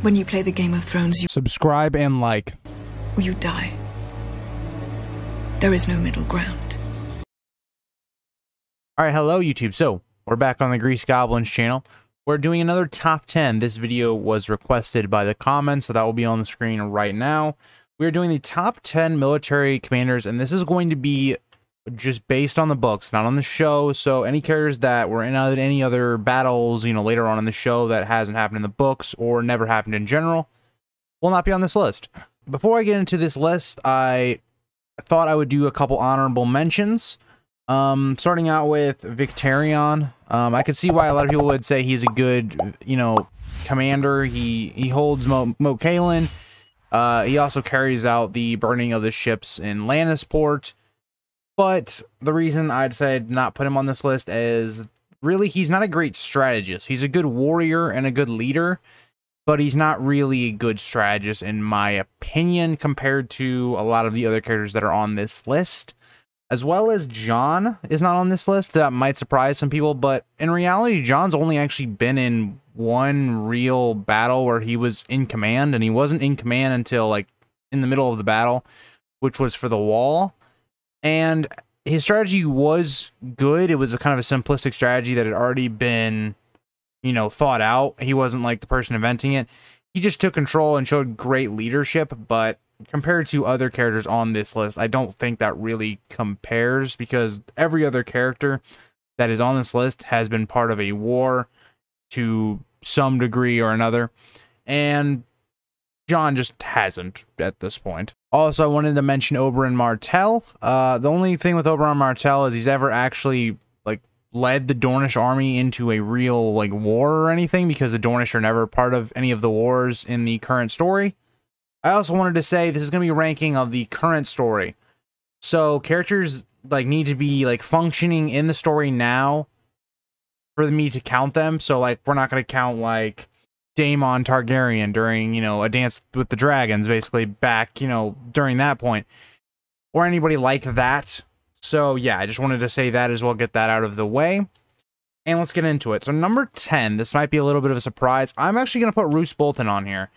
When you play the Game of Thrones, you subscribe and like, or you die. There is no middle ground. Alright, hello YouTube. So, we're back on the Grease Goblins channel. We're doing another top 10. This video was requested by the comments, so that will be on the screen right now. We're doing the top 10 military commanders, and this is going to be just based on the books, not on the show. So any characters that were in any other battles, you know, later on in the show that hasn't happened in the books or never happened in general will not be on this list. Before I get into this list, I thought I would do a couple honorable mentions. Starting out with Victarion. I could see why a lot of people would say he's a good, you know, commander. He holds Moat Cailin. He also carries out the burning of the ships in Lannisport. But the reason I decided not put him on this list is really he's not a great strategist. He's a good warrior and a good leader, but he's not really a good strategist in my opinion compared to a lot of the other characters that are on this list. As well as Jon is not on this list. That might surprise some people, but in reality, Jon's only actually been in one real battle where he was in command, and he wasn't in command until like in the middle of the battle, which was for the Wall. And his strategy was good. It was a kind of a simplistic strategy that had already been, you know, thought out. He wasn't like the person inventing it. He just took control and showed great leadership, but compared to other characters on this list, I don't think that really compares, because every other character that is on this list has been part of a war to some degree or another, and Jon just hasn't at this point. Also, I wanted to mention Oberyn Martell. The only thing with Oberyn Martell is he's ever actually like led the Dornish army into a real like war or anything, because the Dornish are never part of any of the wars in the current story. I also wanted to say this is going to be a ranking of the current story. So characters like need to be like functioning in the story now for me to count them. So like we're not going to count like Daemon Targaryen during, you know, A Dance with the Dragons, basically back, you know, during that point, or anybody like that. So yeah, I just wanted to say that as well, get that out of the way, and let's get into it. So number 10, this might be a little bit of a surprise. I'm actually going to put Roose Bolton on here.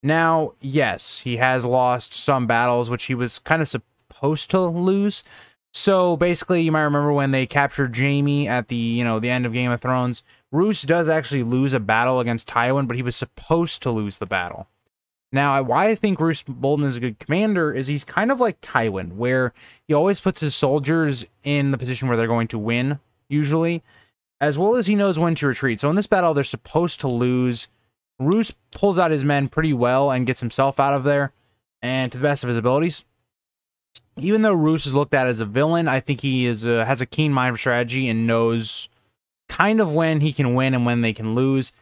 Now, yes, he has lost some battles, which he was kind of supposed to lose. So basically, you might remember when they captured Jaime at the, you know, the end of Game of Thrones, Roose does actually lose a battle against Tywin, but he was supposed to lose the battle. Now, why I think Roose Bolton is a good commander is he's kind of like Tywin, where he always puts his soldiers in the position where they're going to win, usually, as well as he knows when to retreat. So in this battle, they're supposed to lose. Roose pulls out his men pretty well and gets himself out of there, and to the best of his abilities. Even though Roose is looked at as a villain, I think he is has a keen mind for strategy and knows kind of when he can win and when they can lose.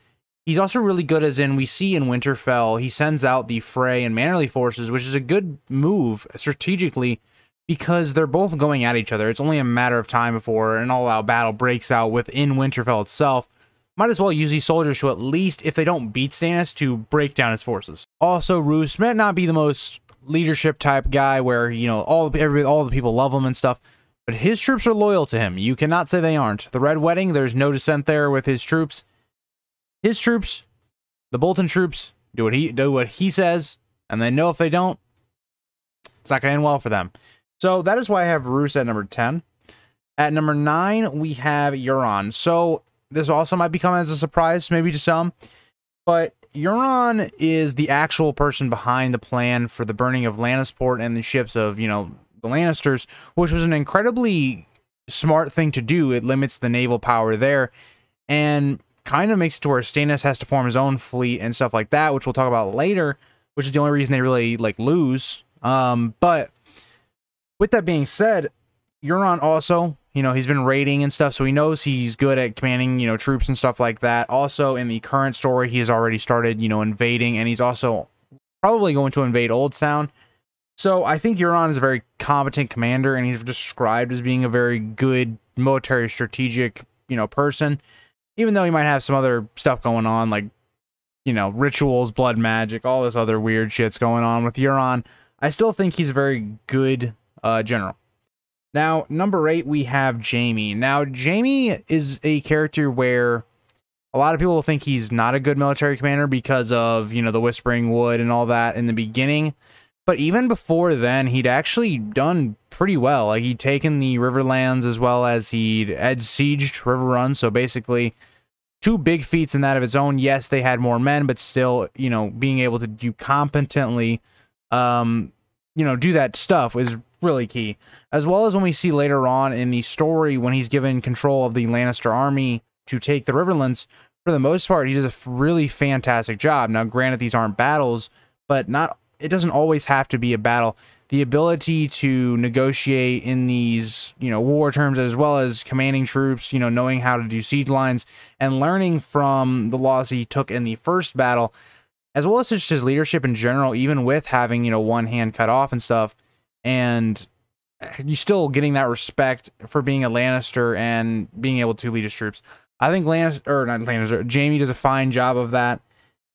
He's also really good, as in we see in Winterfell, he sends out the Frey and Mannerly forces, which is a good move strategically because they're both going at each other. It's only a matter of time before an all-out battle breaks out within Winterfell itself. Might as well use these soldiers to, at least if they don't beat Stannis, to break down his forces. Also, Roose might not be the most leadership type guy where, you know, all the people love him and stuff, but his troops are loyal to him. You cannot say they aren't. The Red Wedding, there's no dissent there with his troops. His troops, the Bolton troops, do what he says, and they know if they don't, it's not going to end well for them. So that is why I have Roose at number 10. At number 9, we have Euron. So this also might become as a surprise, maybe to some, but Euron is the actual person behind the plan for the burning of Lannisport and the ships of, you know, the Lannisters, which was an incredibly smart thing to do. It limits the naval power there, and kind of makes it to where Stannis has to form his own fleet and stuff like that, which we'll talk about later, which is the only reason they really, like, lose. But with that being said, Euron also, you know, he's been raiding and stuff, so he knows he's good at commanding, you know, troops and stuff like that. Also, in the current story, he has already started, you know, invading, and he's also probably going to invade Oldtown. So I think Euron is a very competent commander, and he's described as being a very good military strategic, you know, person, even though he might have some other stuff going on, like, you know, rituals, blood magic, all this other weird shit's going on with Euron. I still think he's a very good general. Now, number 8, we have Jaime. Now, Jaime is a character where A lot of people think he's not a good military commander because of, you know, the Whispering Wood and all that in the beginning. But even before then, he'd actually done pretty well. Like, he'd taken the Riverlands as well as he'd sieged River Run. So basically, two big feats in that of its own. Yes, they had more men, but still, you know, being able to do competently, you know, do that stuff is really key. As well as when we see later on in the story when he's given control of the Lannister army to take the Riverlands, for the most part, he does a really fantastic job. Now, granted, these aren't battles, but it doesn't always have to be a battle. The ability to negotiate in these, you know, war terms, as well as commanding troops, you know, knowing how to do siege lines and learning from the loss he took in the first battle, as well as just his leadership in general, even with having, you know, one hand cut off and stuff, and you still getting that respect for being a Lannister and being able to lead his troops. I think Jaime does a fine job of that,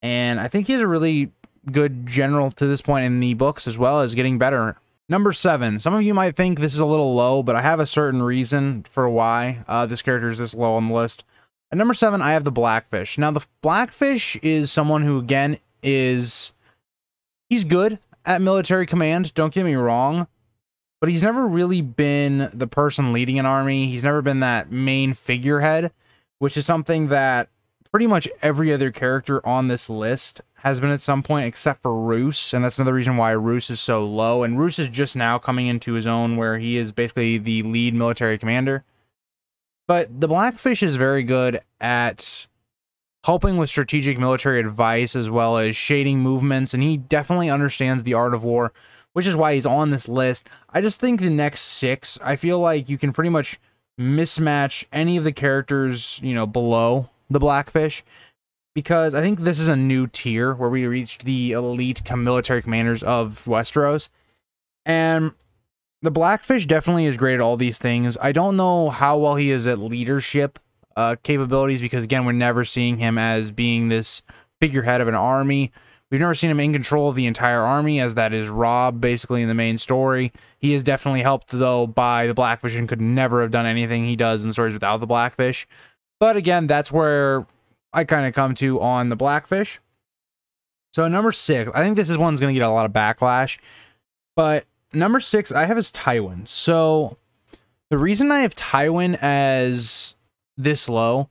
and I think he's a really good general to this point in the books, as well as getting better. Number 7. Some of you might think this is a little low, but I have a certain reason for why this character is this low on the list. At number 7, I have the Blackfish. Now, the Blackfish is someone who, again, he's good at military command, don't get me wrong, but he's never really been the person leading an army. He's never been that main figurehead, which is something that pretty much every other character on this list has been at some point, except for Roose, and that's another reason why Roose is so low. And Roose is just now coming into his own, where he is basically the lead military commander. But the Blackfish is very good at helping with strategic military advice, as well as shading movements, and he definitely understands the art of war, which is why he's on this list. I just think the next 6, I feel like you can pretty much mismatch any of the characters, you know, below the Blackfish, because I think this is a new tier where we reached the elite military commanders of Westeros, and the Blackfish definitely is great at all these things. I don't know how well he is at leadership capabilities, because again, we're never seeing him as being this figurehead of an army. We've never seen him in control of the entire army, as that is Robb basically in the main story. He is definitely helped, though, by the Blackfish, and could never have done anything he does in the stories without the Blackfish. But again, that's where I kind of come to on the Blackfish. So number 6, I think this is one's going to get a lot of backlash, but number 6 I have is Tywin. So the reason I have Tywin as this low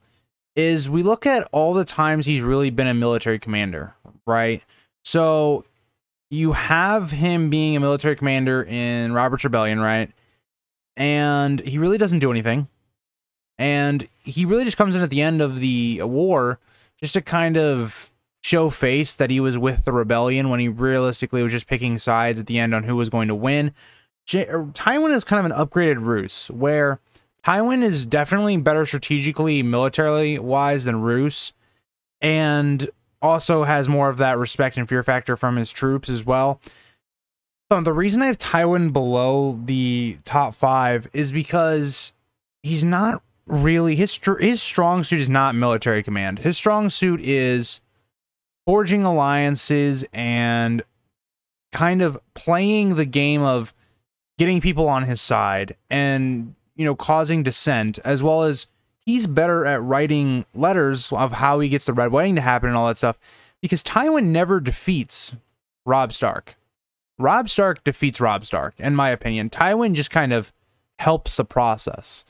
is we look at all the times he's really been a military commander, right? So you have him being a military commander in Robert's Rebellion, right? And he really doesn't do anything. And he really just comes in at the end of the war just to kind of show face that he was with the rebellion, when he realistically was just picking sides at the end on who was going to win. Tywin is kind of an upgraded Roose, where Tywin is definitely better strategically, militarily wise than Roose, and also has more of that respect and fear factor from his troops as well. The reason I have Tywin below the top 5 is because he's not really, his strong suit is not military command. His strong suit is forging alliances and kind of playing the game of getting people on his side and, you know, causing dissent, as well as he's better at writing letters of how he gets the Red Wedding to happen and all that stuff, because Tywin never defeats Robb Stark. Robb Stark defeats Robb Stark, in my opinion. Tywin just kind of helps the process,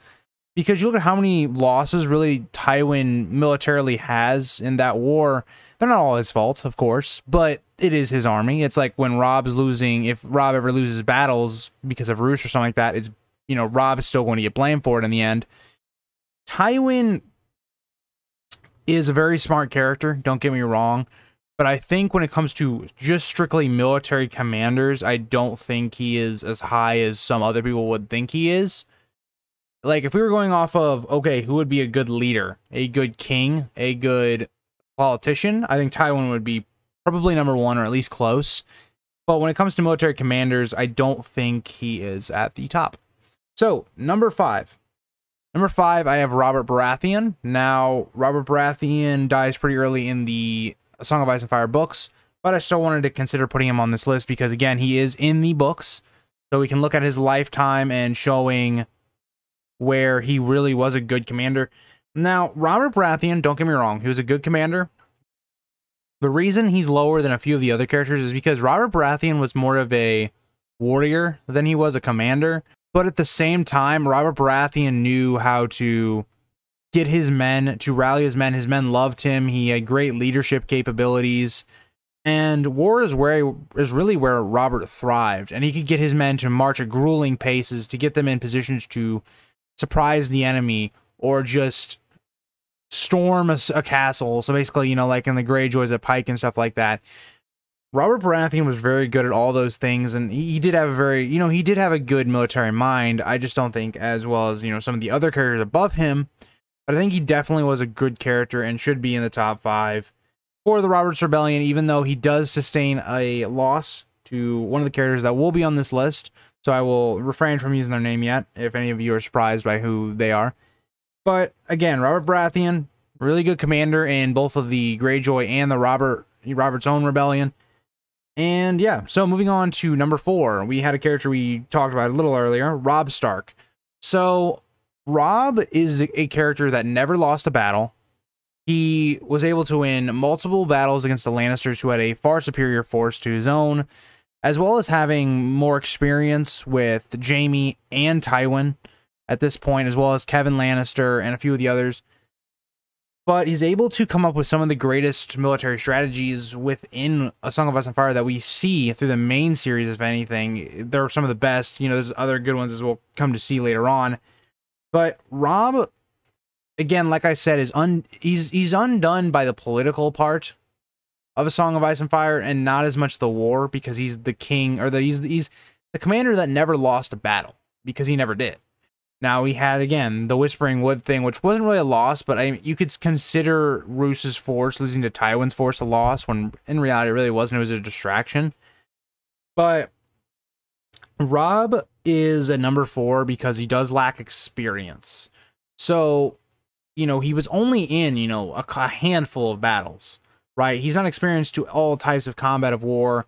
because you look at how many losses really Tywin militarily has in that war. They're not all his fault, of course, but it is his army. It's like when Robb is losing, if Robb ever loses battles because of Roose or something like that, it's, you know, Robb is still going to get blamed for it in the end. Tywin is a very smart character, don't get me wrong, but I think when it comes to just strictly military commanders, I don't think he is as high as some other people would think he is. Like, if we were going off of, okay, who would be a good leader, a good king, a good politician, I think Tywin would be probably number 1, or at least close. But when it comes to military commanders, I don't think he is at the top. So, number 5. Number 5, I have Robert Baratheon. Now, Robert Baratheon dies pretty early in the Song of Ice and Fire books, but I still wanted to consider putting him on this list because, again, he is in the books. So we can look at his lifetime and showing where he really was a good commander. Now, Robert Baratheon, don't get me wrong, he was a good commander. The reason he's lower than a few of the other characters is because Robert Baratheon was more of a warrior than he was a commander. But at the same time, Robert Baratheon knew how to get his men, to rally his men. His men loved him. He had great leadership capabilities. And war is really where Robert thrived. And he could get his men to march at grueling paces to get them in positions to surprise the enemy or just storm a castle. So basically, you know, like in the Greyjoys at Pike and stuff like that. Robert Baratheon was very good at all those things, and he did have a very, you know, he did have a good military mind. I just don't think as well as, you know, some of the other characters above him, but I think he definitely was a good character and should be in the top 5 for the Robert's Rebellion, even though he does sustain a loss to one of the characters that will be on this list. So I will refrain from using their name yet, if any of you are surprised by who they are. But again, Robert Baratheon, really good commander in both of the Greyjoy and the Robert's own rebellion. And yeah, so moving on to number 4, we had a character we talked about a little earlier, Robb Stark. So Robb is a character that never lost a battle. He was able to win multiple battles against the Lannisters, who had a far superior force to his own, as well as having more experience with Jaime and Tywin at this point, as well as Kevin Lannister and a few of the others. But he's able to come up with some of the greatest military strategies within A Song of Ice and Fire that we see through the main series, if anything. They're some of the best. You know, there's other good ones as we'll come to see later on. But Robb, again, like I said, he's undone by the political part of A Song of Ice and Fire and not as much the war, because he's the king, or he's the commander that never lost a battle, because he never did. Now, we had, again, the Whispering Wood thing, which wasn't really a loss, but you could consider Roose's force losing to Tywin's force a loss, when in reality it really wasn't. It was a distraction. But Robb is a number 4 because he does lack experience. So, you know, he was only in, you know, a handful of battles, right? He's not experienced to all types of combat of war,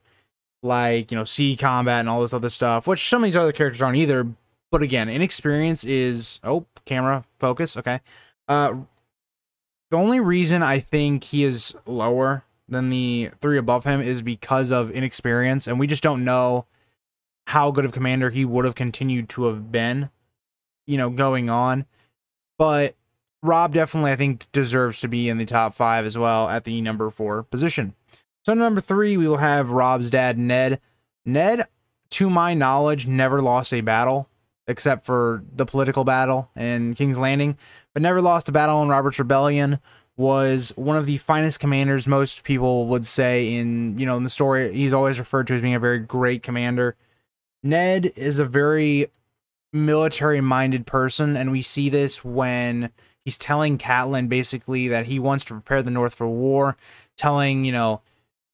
like, you know, sea combat and all this other stuff, which some of these other characters aren't either. But again, inexperience is... Oh, camera focus. Okay. The only reason I think he is lower than the 3 above him is because of inexperience. And we just don't know how good of commander he would have continued to have been, you know, going on. But Robb definitely, I think, deserves to be in the top 5 as well at the number 4 position. So number 3, we will have Robb's dad, Ned. Ned, to my knowledge, never lost a battle, except for the political battle in King's Landing, but never lost a battle in Robert's Rebellion. Was one of the finest commanders, most people would say, in, you know, in the story. He's always referred to as being a very great commander. Ned is a very military-minded person, and we see this when he's telling Catelyn basically that he wants to prepare the North for war, telling, you know,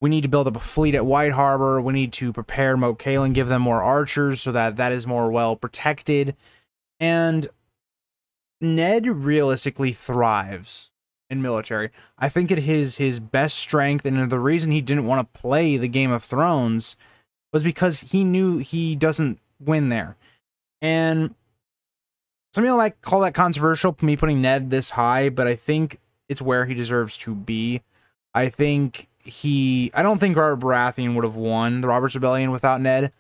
we need to build up a fleet at White Harbor. We need to prepare Moat Cailin, give them more archers so that that is more well protected. And Ned realistically thrives in military. I think it is his best strength, and the reason he didn't want to play the Game of Thrones was because he knew he doesn't win there. And some people might call that controversial, me putting Ned this high, but I think it's where he deserves to be. I don't think Robert Baratheon would have won the Robert's Rebellion without Ned,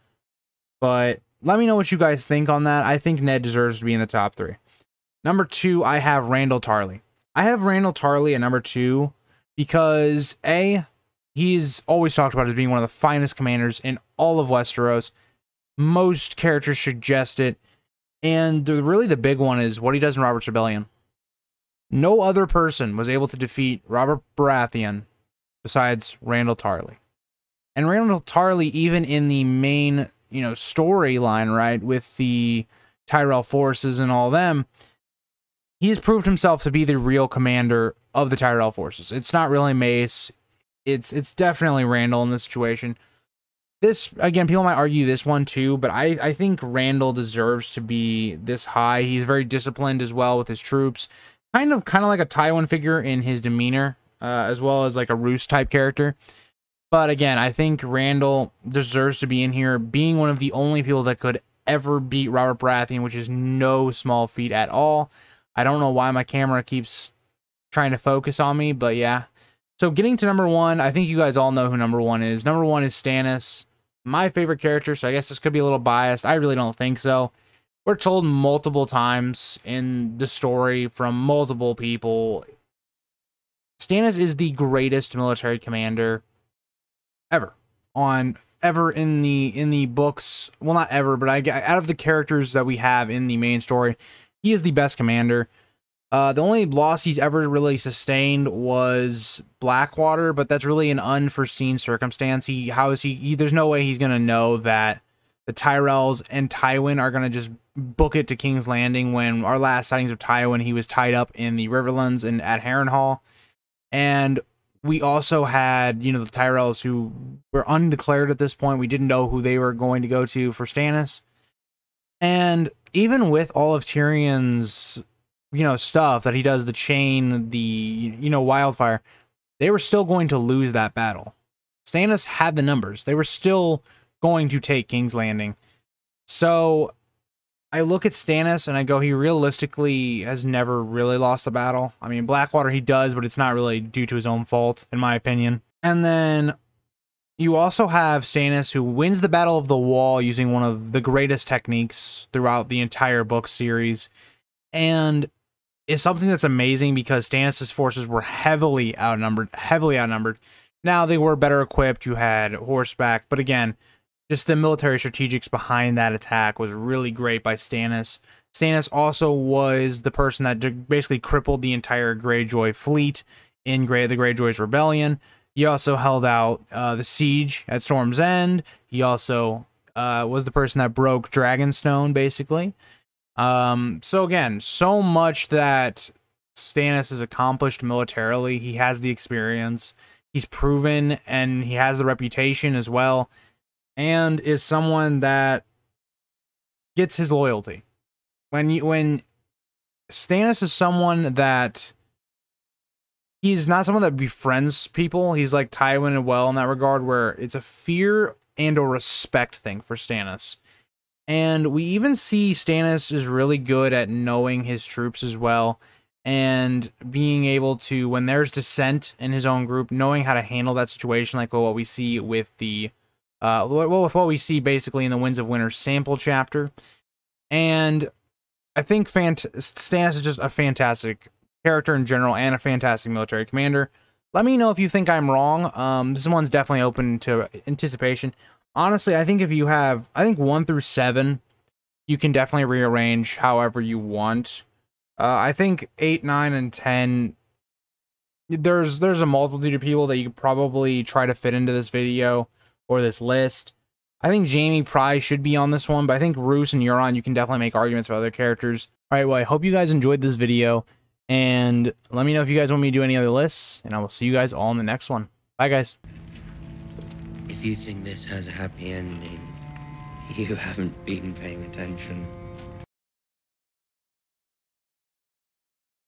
but let me know what you guys think on that. I think Ned deserves to be in the top 3. Number 2, I have Randyll Tarly. I have Randyll Tarly at number 2 because, A, he's always talked about as being one of the finest commanders in all of Westeros. Most characters suggest it, and really the big one is what he does in Robert's Rebellion. No other person was able to defeat Robert Baratheon besides Randyll Tarly. And Randyll Tarly, even in the main, you know, storyline, right, with the Tyrell forces and all them, he's proved himself to be the real commander of the Tyrell forces. It's not really Mace. It's definitely Randyll in this situation. This, again, people might argue this one too, but I think Randyll deserves to be this high. He's very disciplined as well with his troops. Kind of like a Tywin figure in his demeanor. As well as like a Roose type character. But again, I think Randyll deserves to be in here, being one of the only people that could ever beat Robert Baratheon, which is no small feat at all. I don't know why my camera keeps trying to focus on me, but yeah. So getting to number 1, I think you guys all know who number 1 is. Number 1 is Stannis, my favorite character, so I guess this could be a little biased. I really don't think so. We're told multiple times in the story from multiple people, Stannis is the greatest military commander ever in the books. Well, not ever, but out of the characters that we have in the main story, he is the best commander. The only loss he's ever really sustained was Blackwater, but that's really an unforeseen circumstance. There's no way he's gonna know that the Tyrells and Tywin are gonna just book it to King's Landing. When our last sightings of Tywin, he was tied up in the Riverlands and at Harrenhal. And we also had, the Tyrells who were undeclared at this point. We didn't know who they were going to go to for Stannis. And even with all of Tyrion's, stuff that he does, the chain, the, wildfire, they were still going to lose that battle. Stannis had the numbers. They were still going to take King's Landing. So I look at Stannis and I go, he realistically has never really lost a battle. I mean, Blackwater he does, but it's not really due to his own fault, in my opinion. And then you also have Stannis, who wins the Battle of the Wall using one of the greatest techniques throughout the entire book series. And it's something that's amazing because Stannis' forces were heavily outnumbered. Now, they were better equipped. You had horseback, but again, just the military strategics behind that attack was really great by Stannis. Stannis also was the person that basically crippled the entire Greyjoy fleet in the Greyjoy's rebellion. He also held out the siege at Storm's End. He also was the person that broke Dragonstone, basically. So again, so much that Stannis has accomplished militarily. He has the experience. He's proven, and he has the reputation as well. And is someone that gets his loyalty. When Stannis is someone that he's not someone that befriends people. He's like Tywin and well in that regard, where it's a fear and a respect thing for Stannis. And we even see Stannis is really good at knowing his troops as well, and being able to, when there's dissent in his own group, knowing how to handle that situation, like what we see with the with what we see basically in the Winds of Winter sample chapter. And I think Stannis is just a fantastic character in general and a fantastic military commander. Let me know if you think I'm wrong. This one's definitely open to anticipation. Honestly, I think if you have, 1 through 7, you can definitely rearrange however you want. I think 8, 9, and 10, there's a multitude of people that you could probably try to fit into this video or this list. I think Jaime probably should be on this one, but I think Roose and Euron, you can definitely make arguments for other characters. All right, well, I hope you guys enjoyed this video, and let me know if you guys want me to do any other lists, and I will see you guys all in the next one. Bye, guys. If you think this has a happy ending, you haven't been paying attention.